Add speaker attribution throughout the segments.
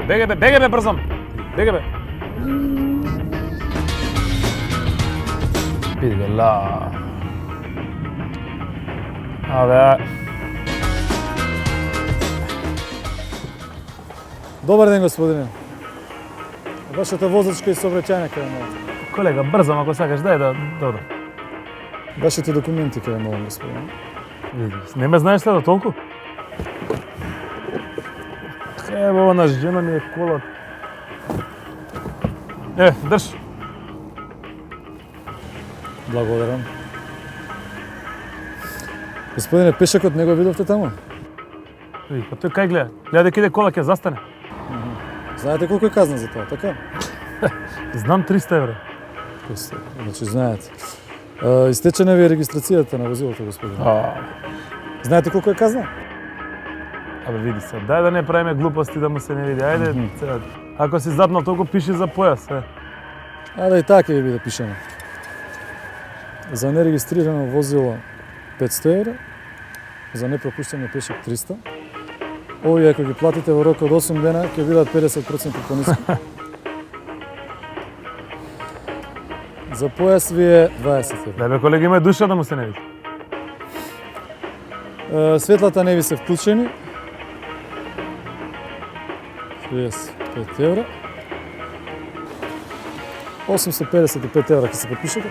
Speaker 1: Бегај бе, брзам. Бегај бе. Биди бе, ла. Абе,
Speaker 2: Добар ден, господине. Вашата возачка и сообраќајна кај молам.
Speaker 1: колега, брзам ако сакаш, дај да додам.
Speaker 2: Вашите документи кај молам, господине.
Speaker 1: Види, не ме знаеш следа толку? Ево, ова на жена ми е кола. Држ.
Speaker 2: Благодарам. Господине, пешакот не го видовте таму?
Speaker 1: Види, па тој кај гледа? Гледа дека иде кола, ќе застане.
Speaker 2: Знаете колку е казна за тоа, така?
Speaker 1: Знам 300 евра.
Speaker 2: Значи, знаете. Истечена ви е регистрацијата на возилото, господине. Знаете колку е казна?
Speaker 1: Абе, види се, дај да не правиме глупости да му се не види. Ајде, сега, ако си запнал толку, пиши за појас,
Speaker 2: А да и така ќе ви биде пишано. За нерегистрирано возило 500 евра, за непропуштен пешак 300. Овие, ако ги платите во рок од 8 дена, ќе бидат 50% пониско. За појас ви е 20 евра.
Speaker 1: Дај бе, колеги, има душа да му се не види.
Speaker 2: Светлата не ви се вклучени. 35 евра. 855 евра ќе се подпишете.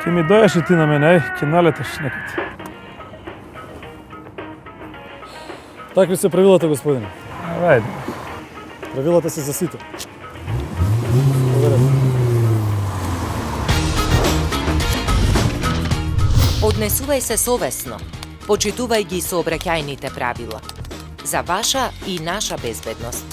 Speaker 1: Ќе ми дојаш и ти на мене, ќе налеташ некад.
Speaker 2: Такви се правилата, господине.
Speaker 1: Ајде.
Speaker 2: Правилата се за сите.
Speaker 3: Однесувај се совесно, почитувај ги сообраќајните правила. За ваша и наша безбедност.